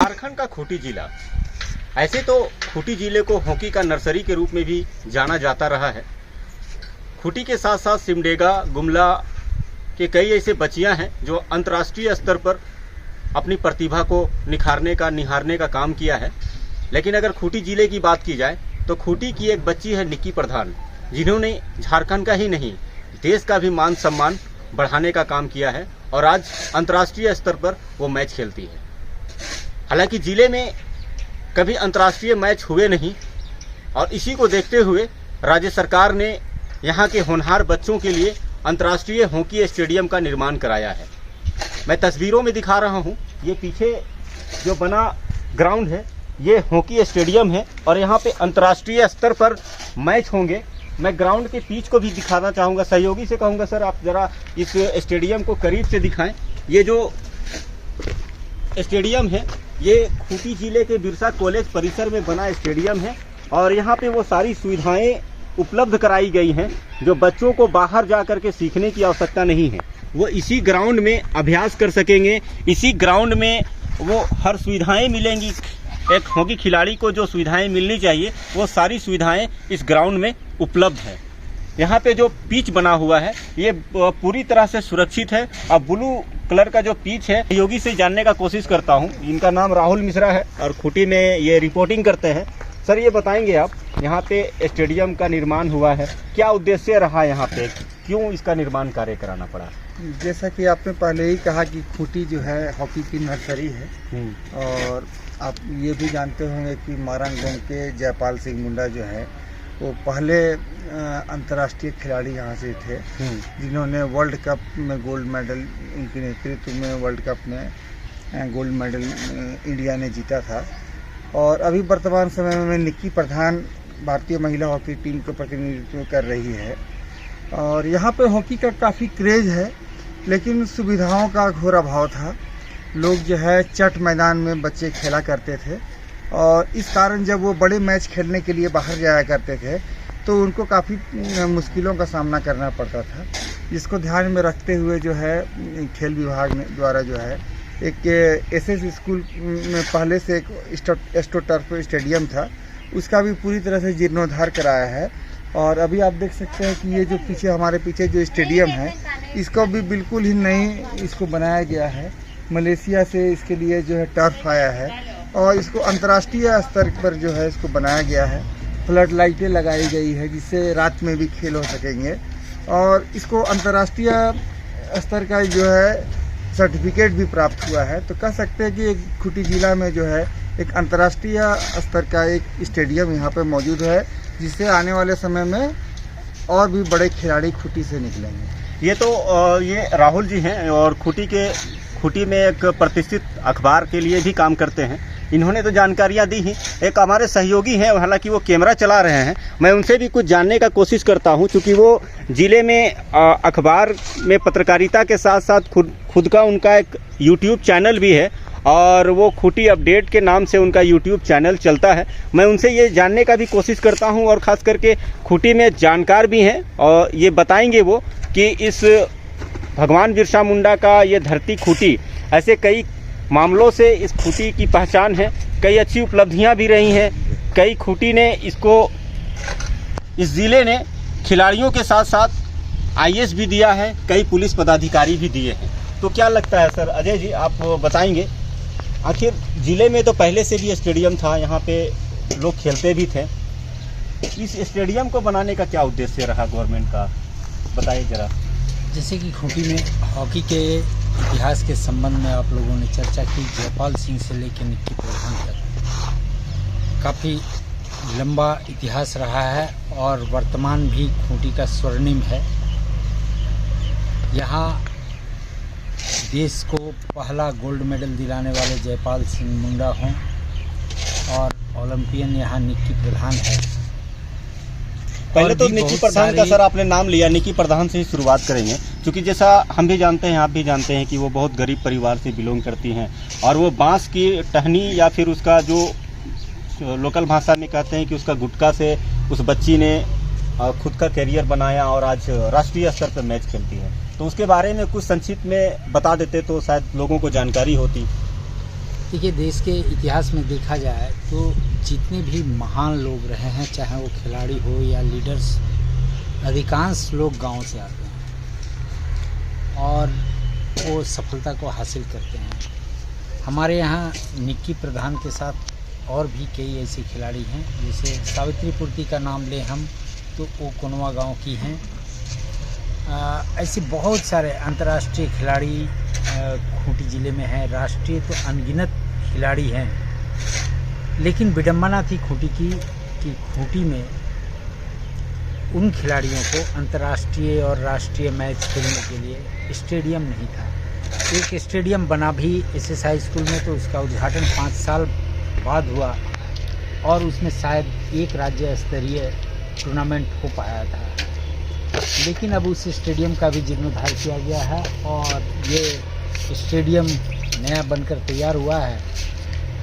झारखंड का खूंटी जिला, ऐसे तो खूंटी जिले को हॉकी का नर्सरी के रूप में भी जाना जाता रहा है। खूंटी के साथ साथ सिमडेगा, गुमला के कई ऐसे बच्चियां हैं जो अंतर्राष्ट्रीय स्तर पर अपनी प्रतिभा को निहारने का काम किया है। लेकिन अगर खूंटी जिले की बात की जाए तो खूंटी की एक बच्ची है निक्की प्रधान, जिन्होंने झारखंड का ही नहीं देश का भी मान सम्मान बढ़ाने का काम किया है और आज अंतर्राष्ट्रीय स्तर पर वो मैच खेलती है। हालांकि जिले में कभी अंतर्राष्ट्रीय मैच हुए नहीं और इसी को देखते हुए राज्य सरकार ने यहाँ के होनहार बच्चों के लिए अंतर्राष्ट्रीय हॉकी स्टेडियम का निर्माण कराया है। मैं तस्वीरों में दिखा रहा हूँ, ये पीछे जो बना ग्राउंड है ये हॉकी स्टेडियम है और यहाँ पे अंतर्राष्ट्रीय स्तर पर मैच होंगे। मैं ग्राउंड के पिच को भी दिखाना चाहूँगा, सहयोगी से कहूँगा सर आप ज़रा इस स्टेडियम को करीब से दिखाएं। ये जो स्टेडियम है ये खूंटी जिले के बिरसा कॉलेज परिसर में बना स्टेडियम है और यहाँ पे वो सारी सुविधाएं उपलब्ध कराई गई हैं जो बच्चों को बाहर जा कर के सीखने की आवश्यकता नहीं है। वो इसी ग्राउंड में अभ्यास कर सकेंगे, इसी ग्राउंड में वो हर सुविधाएं मिलेंगी। एक हॉकी खिलाड़ी को जो सुविधाएं मिलनी चाहिए वो सारी सुविधाएं इस ग्राउंड में उपलब्ध है। यहाँ पे जो पिच बना हुआ है ये पूरी तरह से सुरक्षित है और ब्लू कलर का जो पिच है, योगी से जानने का कोशिश करता हूँ। इनका नाम राहुल मिश्रा है और खूंटी में ये रिपोर्टिंग करते हैं। सर ये बताएंगे आप, यहाँ पे स्टेडियम का निर्माण हुआ है, क्या उद्देश्य रहा यहाँ पे, क्यों इसका निर्माण कार्य कराना पड़ा? जैसा कि आपने पहले ही कहा कि खूंटी जो है हॉकी की नर्सरी है और आप ये भी जानते होंगे कि मारंगगंज के जयपाल सिंह मुंडा जो है वो पहले अंतर्राष्ट्रीय खिलाड़ी यहाँ से थे जिन्होंने वर्ल्ड कप में गोल्ड मेडल, उनके नेतृत्व में वर्ल्ड कप में गोल्ड मेडल इंडिया ने जीता था। और अभी वर्तमान समय में निक्की प्रधान भारतीय महिला हॉकी टीम का प्रतिनिधित्व कर रही है और यहाँ पे हॉकी का काफ़ी क्रेज़ है, लेकिन सुविधाओं का घोर अभाव था। लोग जो है चट मैदान में बच्चे खेला करते थे और इस कारण जब वो बड़े मैच खेलने के लिए बाहर जाया करते थे तो उनको काफ़ी मुश्किलों का सामना करना पड़ता था, जिसको ध्यान में रखते हुए जो है खेल विभाग द्वारा जो है एक एसएस स्कूल में पहले से एक एस्ट्रोटर्फ स्टेडियम था, उसका भी पूरी तरह से जीर्णोद्धार कराया है। और अभी आप देख सकते हैं कि ये जो पीछे हमारे पीछे जो स्टेडियम है इसको भी बिल्कुल ही नई इसको बनाया गया है। मलेशिया से इसके लिए जो है टर्फ आया है और इसको अंतर्राष्ट्रीय स्तर पर जो है इसको बनाया गया है। फ्लड लाइटें लगाई गई है जिससे रात में भी खेल हो सकेंगे और इसको अंतर्राष्ट्रीय स्तर का जो है सर्टिफिकेट भी प्राप्त हुआ है। तो कह सकते हैं कि खूंटी जिला में जो है एक अंतर्राष्ट्रीय स्तर का एक स्टेडियम यहाँ पे मौजूद है, जिससे आने वाले समय में और भी बड़े खिलाड़ी खूंटी से निकलेंगे। ये तो ये राहुल जी हैं और खूंटी में एक प्रतिष्ठित अखबार के लिए भी काम करते हैं। इन्होंने तो जानकारियां दी ही। एक हमारे सहयोगी हैं, हालांकि वो कैमरा चला रहे हैं, मैं उनसे भी कुछ जानने का कोशिश करता हूं, क्योंकि वो जिले में अखबार में पत्रकारिता के साथ साथ खुद का उनका एक यूट्यूब चैनल भी है और वो खूंटी अपडेट के नाम से उनका यूट्यूब चैनल चलता है। मैं उनसे ये जानने का भी कोशिश करता हूँ और ख़ास करके खूंटी में जानकार भी हैं और ये बताएंगे वो कि इस भगवान बिरसा मुंडा का ये धरती खूंटी, ऐसे कई मामलों से इस खूंटी की पहचान है, कई अच्छी उपलब्धियां भी रही हैं। कई खूंटी ने इस ज़िले ने खिलाड़ियों के साथ साथ आईएएस भी दिया है, कई पुलिस पदाधिकारी भी दिए हैं। तो क्या लगता है सर, अजय जी आप बताएंगे, आखिर ज़िले में तो पहले से भी स्टेडियम था, यहाँ पे लोग खेलते भी थे, इस स्टेडियम को बनाने का क्या उद्देश्य रहा गवर्नमेंट का, बताइए ज़रा। जैसे कि खूंटी में हॉकी के इतिहास के संबंध में आप लोगों ने चर्चा की, जयपाल सिंह से लेकर निक्की प्रधान तक काफ़ी लंबा इतिहास रहा है और वर्तमान भी खूंटी का स्वर्णिम है। यहाँ देश को पहला गोल्ड मेडल दिलाने वाले जयपाल सिंह मुंडा हों और ओलंपियन यहाँ निक्की प्रधान है। पहले तो निक्की प्रधान का सर आपने नाम लिया, निक्की प्रधान से ही शुरुआत करेंगे, क्योंकि जैसा हम भी जानते हैं, आप भी जानते हैं कि वो बहुत गरीब परिवार से बिलोंग करती हैं और वो बांस की टहनी या फिर उसका जो लोकल भाषा में कहते हैं कि उसका गुटका से उस बच्ची ने खुद का करियर बनाया और आज राष्ट्रीय स्तर पर मैच खेलती है। तो उसके बारे में कुछ संक्षिप्त में बता देते तो शायद लोगों को जानकारी होती। देखिए, देश के इतिहास में देखा जाए तो जितने भी महान लोग रहे हैं, चाहे वो खिलाड़ी हो या लीडर्स, अधिकांश लोग गांव से आते हैं और वो सफलता को हासिल करते हैं। हमारे यहाँ निक्की प्रधान के साथ और भी कई ऐसे खिलाड़ी हैं, जैसे सावित्री पूर्ति का नाम लें हम तो वो कोनवा गांव की हैं। ऐसे बहुत सारे अंतर्राष्ट्रीय खिलाड़ी खूंटी ज़िले में हैं, राष्ट्रीय तो अनगिनत खिलाड़ी हैं। लेकिन विडंबना थी खूंटी की कि खूंटी में उन खिलाड़ियों को अंतर्राष्ट्रीय और राष्ट्रीय मैच खेलने के लिए स्टेडियम नहीं था। एक स्टेडियम बना भी एसएस हाई स्कूल में, तो उसका उद्घाटन 5 साल बाद हुआ और उसमें शायद एक राज्य स्तरीय टूर्नामेंट हो पाया था। लेकिन अब उस स्टेडियम का भी जीर्णोद्धार किया गया है और ये स्टेडियम नया बनकर तैयार हुआ है,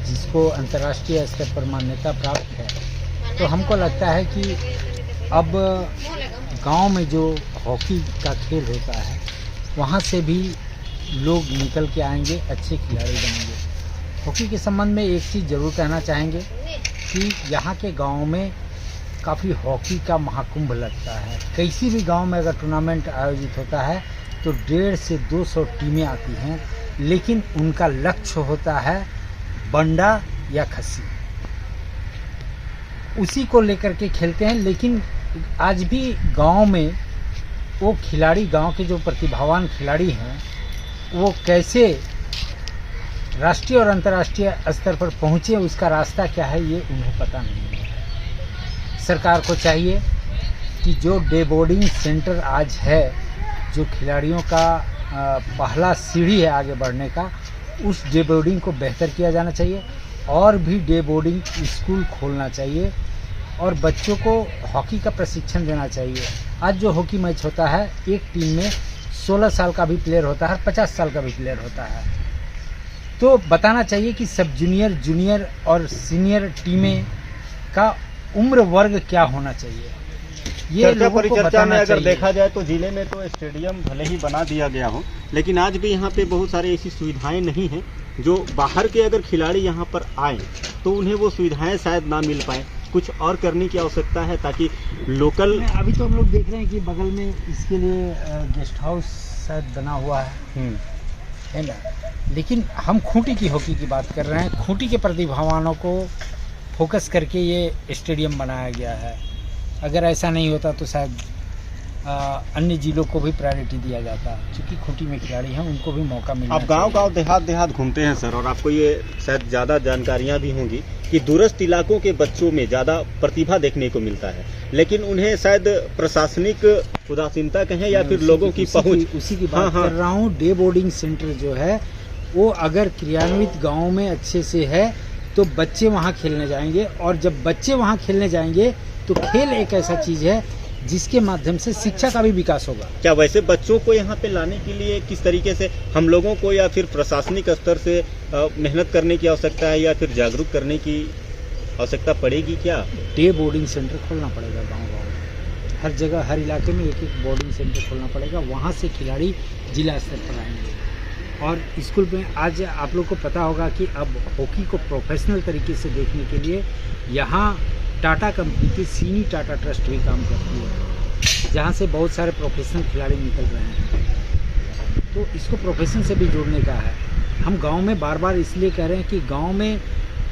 जिसको अंतर्राष्ट्रीय स्तर पर मान्यता प्राप्त है। तो हमको लगता है कि अब गांव में जो हॉकी का खेल होता है, वहां से भी लोग निकल के आएंगे, अच्छे खिलाड़ी बनेंगे। हॉकी के संबंध में एक चीज़ ज़रूर कहना चाहेंगे कि यहाँ के गांव में काफ़ी हॉकी का महाकुंभ लगता है। किसी भी गांव में अगर टूर्नामेंट आयोजित होता है तो 150 से 200 टीमें आती हैं, लेकिन उनका लक्ष्य होता है बंडा या खस्सी, उसी को लेकर के खेलते हैं। लेकिन आज भी गांव में वो खिलाड़ी, गांव के जो प्रतिभावान खिलाड़ी हैं, वो कैसे राष्ट्रीय और अंतर्राष्ट्रीय स्तर पर पहुँचे, उसका रास्ता क्या है ये उन्हें पता नहीं है। सरकार को चाहिए कि जो डे बोर्डिंग सेंटर आज है, जो खिलाड़ियों का पहला सीढ़ी है आगे बढ़ने का, उस डे बोर्डिंग को बेहतर किया जाना चाहिए और भी डे बोर्डिंग स्कूल खोलना चाहिए और बच्चों को हॉकी का प्रशिक्षण देना चाहिए। आज जो हॉकी मैच होता है, एक टीम में 16 साल का भी प्लेयर होता है, 50 साल का भी प्लेयर होता है। तो बताना चाहिए कि सब जूनियर, जूनियर और सीनियर टीमें का उम्र वर्ग क्या होना चाहिए, ये लोगों को परिचर्चा में अगर चाहिए। देखा जाए तो जिले में तो स्टेडियम भले ही बना दिया गया हो, लेकिन आज भी यहाँ पे बहुत सारी ऐसी सुविधाएं नहीं हैं जो बाहर के अगर खिलाड़ी यहाँ पर आए तो उन्हें वो सुविधाएं शायद ना मिल पाए। कुछ और करने की आवश्यकता है ताकि लोकल। अभी तो हम लोग देख रहे हैं कि बगल में इसके लिए गेस्ट हाउस शायद बना हुआ है ना। लेकिन हम खूंटी की हॉकी की बात कर रहे हैं। खूंटी के प्रतिभावानों को फोकस करके ये स्टेडियम बनाया गया है। अगर ऐसा नहीं होता तो शायद अन्य जिलों को भी प्रायोरिटी दिया जाता, क्योंकि खूंटी में खिलाड़ी हैं, उनको भी मौका मिलना आप गांव-गांव, देहात घूमते हैं सर, और आपको ये शायद ज़्यादा जानकारियां भी होंगी कि दूरस्थ इलाकों के बच्चों में ज़्यादा प्रतिभा देखने को मिलता है, लेकिन उन्हें शायद प्रशासनिक उदासीनता कहें या फिर लोगों की पहुँच। उसी की बात कर रहा हूँ। डे बोर्डिंग सेंटर जो है वो अगर क्रियान्वित गाँव में अच्छे से है तो बच्चे वहाँ खेलने जाएंगे, और जब बच्चे वहाँ खेलने जाएंगे तो खेल एक ऐसा चीज़ है जिसके माध्यम से शिक्षा का भी विकास होगा। क्या वैसे बच्चों को यहाँ पे लाने के लिए किस तरीके से हम लोगों को या फिर प्रशासनिक स्तर से मेहनत करने की आवश्यकता है या फिर जागरूक करने की आवश्यकता पड़ेगी? क्या डे बोर्डिंग सेंटर खोलना पड़ेगा गाँव-गाँव में, हर जगह, हर इलाके में एक एक बोर्डिंग सेंटर खोलना पड़ेगा। वहाँ से खिलाड़ी जिला स्तर पर आएंगे। और स्कूल में आज आप लोग को पता होगा कि अब हॉकी को प्रोफेशनल तरीके से देखने के लिए यहाँ टाटा कंपनी की सीनी टाटा ट्रस्ट भी काम करती है, जहाँ से बहुत सारे प्रोफेशनल खिलाड़ी निकल रहे हैं। तो इसको प्रोफेशन से भी जोड़ने का है। हम गांव में बार बार इसलिए कह रहे हैं कि गांव में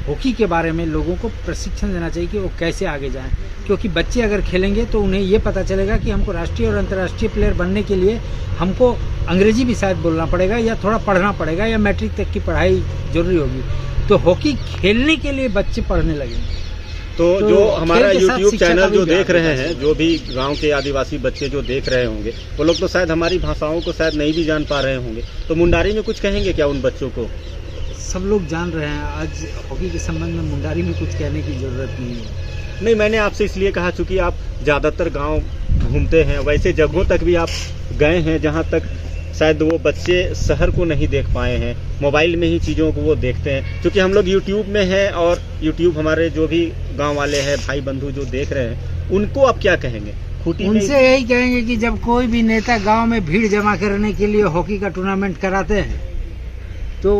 हॉकी के बारे में लोगों को प्रशिक्षण देना चाहिए कि वो कैसे आगे जाएं, क्योंकि बच्चे अगर खेलेंगे तो उन्हें ये पता चलेगा कि हमको राष्ट्रीय और अंतर्राष्ट्रीय प्लेयर बनने के लिए हमको अंग्रेजी भी शायद बोलना पड़ेगा या थोड़ा पढ़ना पड़ेगा या मैट्रिक तक की पढ़ाई जरूरी होगी। तो हॉकी खेलने के लिए बच्चे पढ़ने लगेंगे। तो जो हमारा YouTube चैनल जो देख रहे हैं, जो भी गांव के आदिवासी बच्चे जो देख रहे होंगे, वो लोग तो शायद हमारी भाषाओं को शायद नहीं भी जान पा रहे होंगे, तो मुंडारी में कुछ कहेंगे क्या उन बच्चों को? सब लोग जान रहे हैं। आज हॉकी के संबंध में मुंडारी में कुछ कहने की ज़रूरत नहीं है। नहीं, मैंने आपसे इसलिए कहा चूँकि आप ज़्यादातर गांव घूमते हैं, वैसे जगहों तक भी आप गए हैं जहां तक शायद वो बच्चे शहर को नहीं देख पाए हैं, मोबाइल में ही चीज़ों को वो देखते हैं। क्योंकि हम लोग यूट्यूब में हैं और यूट्यूब हमारे जो भी गांव वाले हैं, भाई बंधु जो देख रहे हैं, उनको आप क्या कहेंगे? उनसे यही कहेंगे कि जब कोई भी नेता गांव में भीड़ जमा करने के लिए हॉकी का टूर्नामेंट कराते हैं तो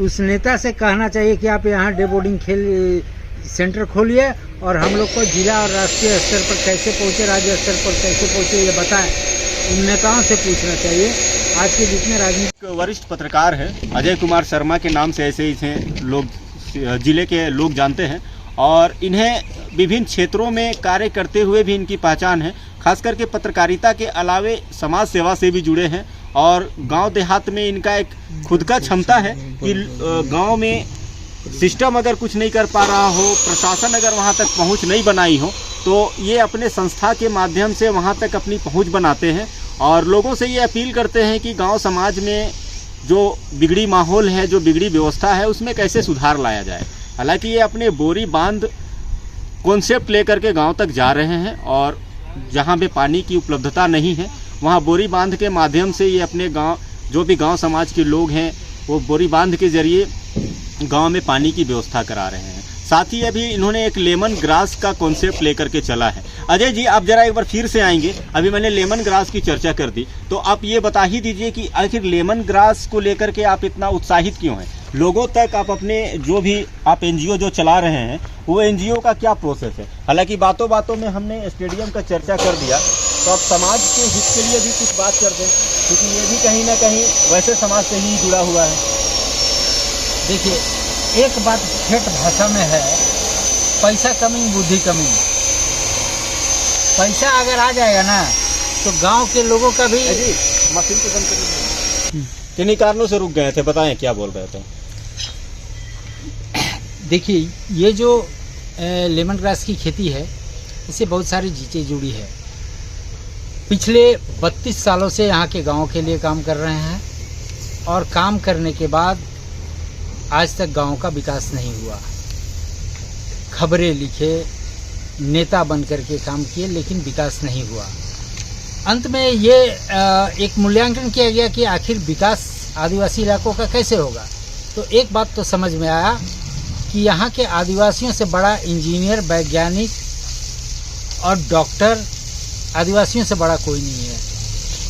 उस नेता से कहना चाहिए कि आप यहाँ डे बोर्डिंग खेल सेंटर खोलिए और हम लोग को जिला और राष्ट्रीय स्तर पर कैसे पहुँचे, राज्य स्तर पर कैसे पहुँचे, ये बताएं। उन नेताओं से पूछना चाहिए। आज के जितने राजनीतिक वरिष्ठ पत्रकार है अजय कुमार शर्मा के नाम से ऐसे ही लोग जिले के लोग जानते हैं और इन्हें विभिन्न क्षेत्रों में कार्य करते हुए भी इनकी पहचान है। खास करके पत्रकारिता के अलावे समाज सेवा से भी जुड़े हैं और गांव देहात में इनका एक खुद का क्षमता है कि गांव में सिस्टम अगर कुछ नहीं कर पा रहा हो, प्रशासन अगर वहां तक पहुंच नहीं बनाई हो, तो ये अपने संस्था के माध्यम से वहां तक अपनी पहुंच बनाते हैं और लोगों से ये अपील करते हैं कि गांव समाज में जो बिगड़ी माहौल है, जो बिगड़ी व्यवस्था है, उसमें कैसे सुधार लाया जाए। हालांकि ये अपने बोरी बांध कॉन्सेप्ट लेकर के गांव तक जा रहे हैं और जहां पे पानी की उपलब्धता नहीं है वहां बोरी बांध के माध्यम से ये अपने गांव, जो भी गांव समाज के लोग हैं, वो बोरी बांध के जरिए गांव में पानी की व्यवस्था करा रहे हैं। साथ ही अभी इन्होंने एक लेमन ग्रास का कॉन्सेप्ट लेकर के चला है। अजय जी, आप जरा एक बार फिर से आएंगे। अभी मैंने लेमन ग्रास की चर्चा कर दी, तो आप ये बता ही दीजिए कि आखिर लेमन ग्रास को लेकर के आप इतना उत्साहित क्यों हैं? लोगों तक आप अपने जो भी आप एनजीओ जो चला रहे हैं, वो एनजीओ का क्या प्रोसेस है? हालांकि बातों बातों में हमने स्टेडियम का चर्चा कर दिया, तो आप समाज के हित के लिए भी कुछ बात कर दें, क्योंकि ये भी कहीं ना कहीं वैसे समाज से ही जुड़ा हुआ है। देखिए, एक बात ठेठ भाषा में है, पैसा कमी बुद्धि कमी। पैसा अगर आ जाएगा ना तो गांव के लोगों का भी मशीन को बंद कर। किन्हीं कारणों से रुक गए थे, बताएं क्या बोल रहे थे? देखिए, ये जो लेमन ग्रास की खेती है, इससे बहुत सारी चीज़ें जुड़ी है। पिछले 32 सालों से यहाँ के गांव के लिए काम कर रहे हैं और काम करने के बाद आज तक गांव का विकास नहीं हुआ। खबरें लिखे, नेता बन करके काम किए, लेकिन विकास नहीं हुआ। अंत में ये एक मूल्यांकन किया गया कि आखिर विकास आदिवासी इलाकों का कैसे होगा। तो एक बात तो समझ में आया कि यहाँ के आदिवासियों से बड़ा इंजीनियर, वैज्ञानिक और डॉक्टर आदिवासियों से बड़ा कोई नहीं है।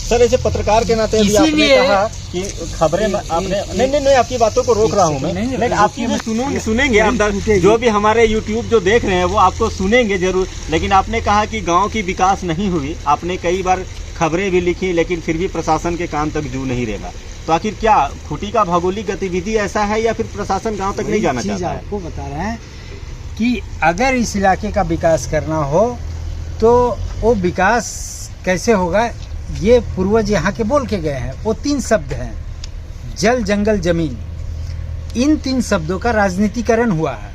सर, ऐसे पत्रकार के नाते भी आपने कहा कि खबरें आपने नहीं आपकी बातों को रोक रहा हूं मैं, लेकिन आपकी भी सुनेंगे आप, जो भी हमारे यूट्यूब जो देख रहे हैं वो आपको सुनेंगे जरूर। लेकिन आपने कहा कि गांव की विकास नहीं हुई, आपने कई बार खबरें भी लिखी, लेकिन फिर भी प्रशासन के कान तक जू नहीं रहेगा। तो आखिर क्या खूंटी का भौगोलिक गतिविधि ऐसा है या फिर प्रशासन गाँव तक नहीं जाना चाहता है? आपको बता रहे हैं कि अगर इस इलाके का विकास करना हो तो वो विकास कैसे होगा, ये पूर्वज यहाँ के बोल के गए हैं। वो 3 शब्द हैं, जल, जंगल, जमीन। इन 3 शब्दों का राजनीतिकरण हुआ है।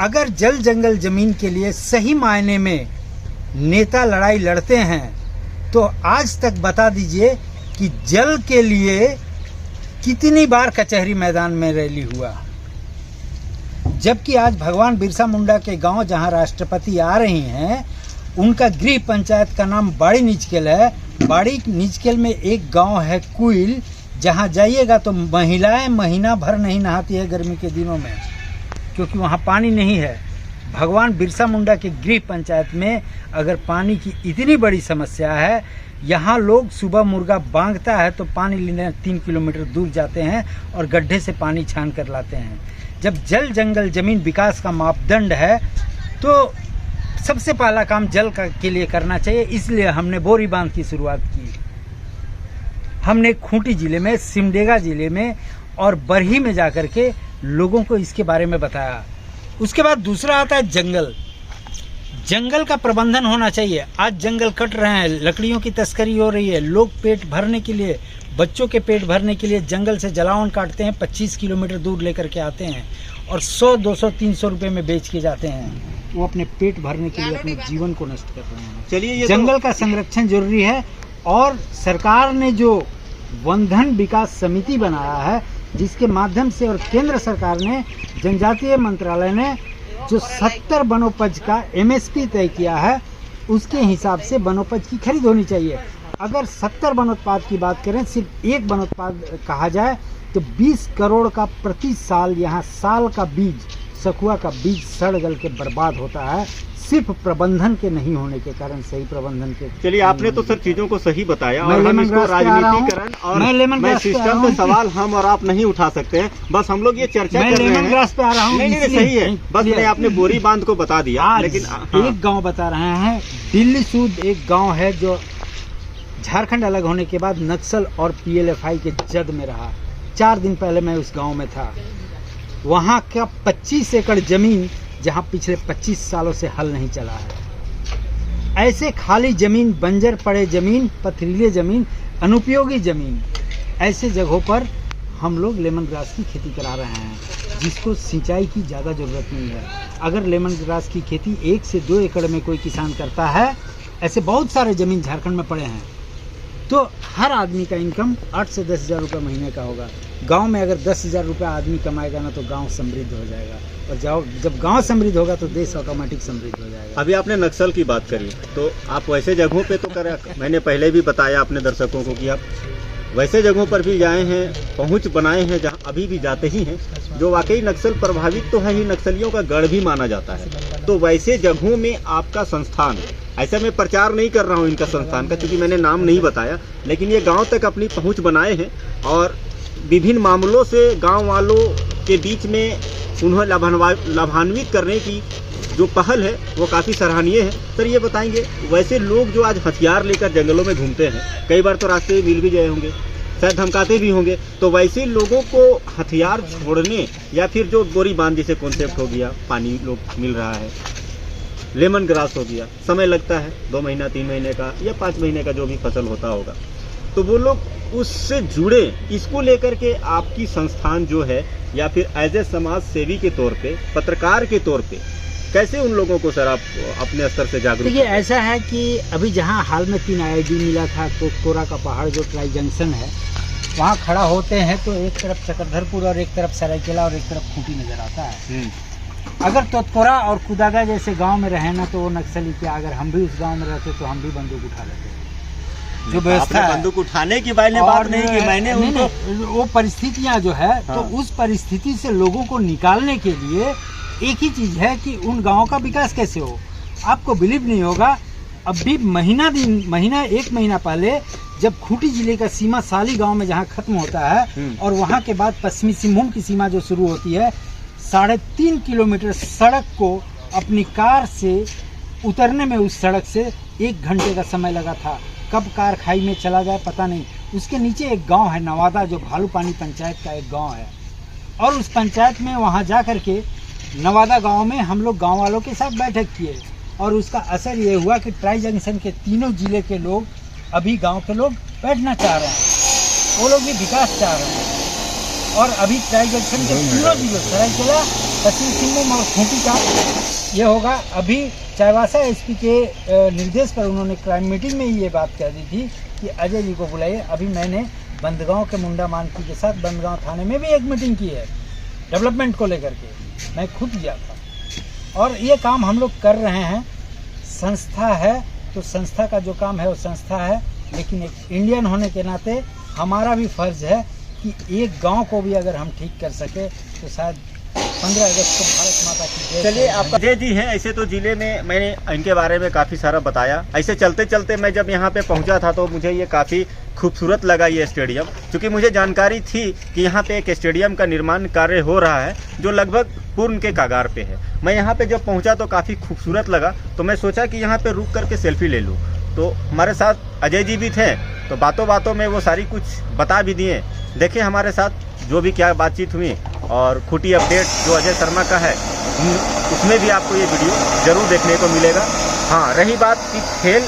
अगर जल, जंगल, जमीन के लिए सही मायने में नेता लड़ाई लड़ते हैं तो आज तक बता दीजिए कि जल के लिए कितनी बार कचहरी मैदान में रैली हुआ। जबकि आज भगवान बिरसा मुंडा के गांव जहां राष्ट्रपति आ रही हैं, उनका गृह पंचायत का नाम बाड़ी निचकेल है। बाड़ी निचकेल में एक गांव है कुइल, जहां जाइएगा तो महिलाएं महीना भर नहीं नहाती है गर्मी के दिनों में, क्योंकि वहां पानी नहीं है। भगवान बिरसा मुंडा के गृह पंचायत में अगर पानी की इतनी बड़ी समस्या है, यहाँ लोग सुबह मुर्गा बांगता है तो पानी लेने 3 किलोमीटर दूर जाते हैं और गड्ढे से पानी छान कर लाते हैं। जब जल, जंगल, जमीन विकास का मापदंड है तो सबसे पहला काम जल के लिए करना चाहिए। इसलिए हमने बोरी बांध की शुरुआत की। हमने खूंटी जिले में, सिमडेगा जिले में और बरही में जाकर के लोगों को इसके बारे में बताया। उसके बाद दूसरा आता है जंगल। जंगल का प्रबंधन होना चाहिए। आज जंगल कट रहे हैं, लकड़ियों की तस्करी हो रही है। लोग पेट भरने के लिए, बच्चों के पेट भरने के लिए जंगल से जलावन काटते हैं, 25 किलोमीटर दूर लेकर के आते हैं और 100, 200, 300 रुपये में बेच के जाते हैं। वो अपने पेट भरने के लिए अपने जीवन को नष्ट कर रहे हैं। चलिए, जंगल का संरक्षण जरूरी है। और सरकार ने जो वनधन विकास समिति बनाया है, जिसके माध्यम से, और केंद्र सरकार ने, जनजातीय मंत्रालय ने जो 70 वनोपज का MSP तय किया है, उसके हिसाब से वनोपज की खरीद होनी चाहिए। अगर 70 वनोत्पाद की बात करें, सिर्फ एक वनोत्पाद कहा जाए तो 20 करोड़ का प्रति साल यहाँ साल का बीज, सखुआ का बीज सड़ गल के बर्बाद होता है, सिर्फ प्रबंधन के नहीं होने के कारण, सही प्रबंधन के। चलिए, आपने तो सर चीजों को सही बताया, मैं और हम लेमन इसको ग्रास पे आ रहा हूं। राजनीतिकरण और मैं सिस्टम पे सवाल हम और आप नहीं उठा सकते हैं। बस हम लोग ये चर्चा कर रहे हैं। लेमन ग्रास पे आ रहा हूँ। नहीं, सही है। बस मैं आपने बोरी बांध को बता दिया, लेकिन एक गांव बता रहे हैं, दिल्ली सूद एक गांव है जो झारखंड अलग होने के बाद नक्सल और पीएलएफआई के जद में रहा। 4 दिन पहले मैं उस गांव में था। वहां का 25 एकड़ जमीन जहां पिछले 25 सालों से हल नहीं चला है। ऐसे खाली जमीन, बंजर पड़े जमीन, पथरीले जमीन, अनुपयोगी जमीन, ऐसे जगहों पर हम लोग लेमन ग्रास की खेती करा रहे हैं, जिसको सिंचाई की ज़्यादा ज़रूरत नहीं है। अगर लेमन ग्रास की खेती 1 से 2 एकड़ में कोई किसान करता है, ऐसे बहुत सारे ज़मीन झारखंड में पड़े हैं, तो हर आदमी का इनकम 8 से 10 हज़ार रुपये महीने का होगा। गांव में अगर 10 हज़ार रुपये आदमी कमाएगा ना, तो गांव समृद्ध हो जाएगा, और जब गांव समृद्ध होगा तो देश ऑटोमेटिक समृद्ध हो जाएगा। अभी आपने नक्सल की बात करी, तो आप वैसे जगहों पे तो करें, मैंने पहले भी बताया अपने दर्शकों को कि आप वैसे जगहों पर भी जाए हैं, पहुंच बनाए हैं, जहां अभी भी जाते ही हैं, जो वाकई नक्सल प्रभावित तो है ही, नक्सलियों का गढ़ भी माना जाता है। तो वैसे जगहों में आपका संस्थान, ऐसा मैं प्रचार नहीं कर रहा हूं इनका संस्थान का, क्योंकि मैंने नाम नहीं बताया, लेकिन ये गांव तक अपनी पहुंच बनाए हैं और विभिन्न मामलों से गांव वालों के बीच में उन्हें लाभान्वित करने की जो पहल है वो काफ़ी सराहनीय है। सर, ये बताएंगे, वैसे लोग जो आज हथियार लेकर जंगलों में घूमते हैं, कई बार तो रास्ते में मिल भी गए होंगे, शायद धमकाते भी होंगे, तो वैसे लोगों को हथियार छोड़ने, या फिर जो बोरी बांध जैसे कॉन्सेप्ट हो गया, पानी लोग मिल रहा है, लेमन ग्रास हो गया, समय लगता है 2 महीना 3 महीने का या 5 महीने का जो भी फसल होता होगा, तो वो लोग उससे जुड़े, इसको लेकर के आपकी संस्थान जो है, या फिर एज ए समाज सेवी के तौर पे, पत्रकार के तौर पे, कैसे उन लोगों को सर आप अपने स्तर से जागरूक? देखिए, ऐसा है कि अभी जहां हाल में 3 IID मिला था, कोरा का पहाड़ जो ट्राई जंक्शन है, वहां खड़ा होते हैं तो एक तरफ चक्रधरपुर और एक तरफ सरायकेला और एक तरफ खूंटी नजर आता है। अगर तोतकोरा और कुदागा जैसे गांव में रहे ना, तो वो नक्सली क्या, अगर हम भी उस गांव में रहते तो हम भी बंदूक उठा लेते। जो व्यवस्था है, बंदूक उठाने की बात नहीं की मैंने, उनको वो परिस्थितियां जो है, तो उस परिस्थिति से लोगों को निकालने के लिए एक ही चीज है कि उन गांवों का विकास कैसे हो। आपको बिलीव नहीं होगा, अभी एक महीना पहले जब खूंटी जिले का सीमा साली गांव में जहां खत्म होता है, और वहां के बाद पश्चिमी सिंहभूम की सीमा जो शुरू होती है, 3.5 किलोमीटर सड़क को अपनी कार से उतरने में, उस सड़क से 1 घंटे का समय लगा था। कब कार खाई में चला जाए पता नहीं। उसके नीचे एक गांव है नवादा, जो भालूपानी पंचायत का एक गांव है, और उस पंचायत में वहां जा कर के नवादा गांव में हम लोग गांव वालों के साथ बैठक किए, और उसका असर ये हुआ कि ट्राई जंक्शन के तीनों जिले के लोग, अभी गांव के लोग बैठना चाह रहे हैं, वो लोग भी विकास चाह रहे हैं। और अभी ट्राई जंक्शन के तीनों जिलों, सरायकेला, पश्चिम सिंहभूम और खूंटी का ये होगा। अभी चाईबासा SP के निर्देश पर उन्होंने क्राइम मीटिंग में ये बात कह दी थी कि अजय जी को बुलाइए। अभी मैंने बंदगांव के मुंडा मानकी के साथ बंदगांव थाने में भी एक मीटिंग की है डेवलपमेंट को लेकर के, मैं खुद गया था। और ये काम हम लोग कर रहे हैं। संस्था है तो संस्था का जो काम है वो संस्था है, लेकिन एक इंडियन होने के नाते हमारा भी फर्ज है कि एक गांव को भी अगर हम ठीक कर सके तो शायद 15 अगस्त को भारत माता की जय। चलिए, आप अजय जी हैं, ऐसे तो जिले में मैंने इनके बारे में काफ़ी सारा बताया। ऐसे चलते चलते मैं जब यहाँ पे पहुँचा था तो मुझे ये काफ़ी खूबसूरत लगा ये स्टेडियम, क्योंकि मुझे जानकारी थी कि यहाँ पे एक स्टेडियम का निर्माण कार्य हो रहा है जो लगभग पूर्ण के कागार पे है। मैं यहाँ पे जब पहुँचा तो काफ़ी खूबसूरत लगा, तो मैं सोचा कि यहाँ पे रुक करके सेल्फी ले लूँ। तो हमारे साथ अजय जी भी थे, तो बातों बातों में वो सारी कुछ बता भी दिए। देखिए हमारे साथ जो भी क्या बातचीत हुई, और खूंटी अपडेट जो अजय शर्मा का है, उसमें भी आपको ये वीडियो ज़रूर देखने को मिलेगा। हाँ, रही बात कि खेल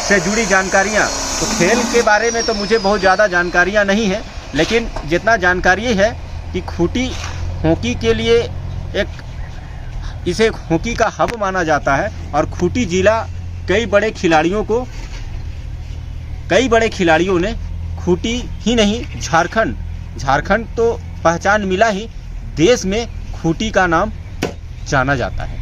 से जुड़ी जानकारियाँ, तो खेल के बारे में तो मुझे बहुत ज़्यादा जानकारियाँ नहीं है, लेकिन जितना जानकारी है कि खूंटी हॉकी के लिए इसे हॉकी का हब माना जाता है, और खूंटी जिला कई बड़े खिलाड़ियों ने खूंटी ही नहीं, झारखंड तो पहचान मिला ही, देश में खूंटी का नाम जाना जाता है।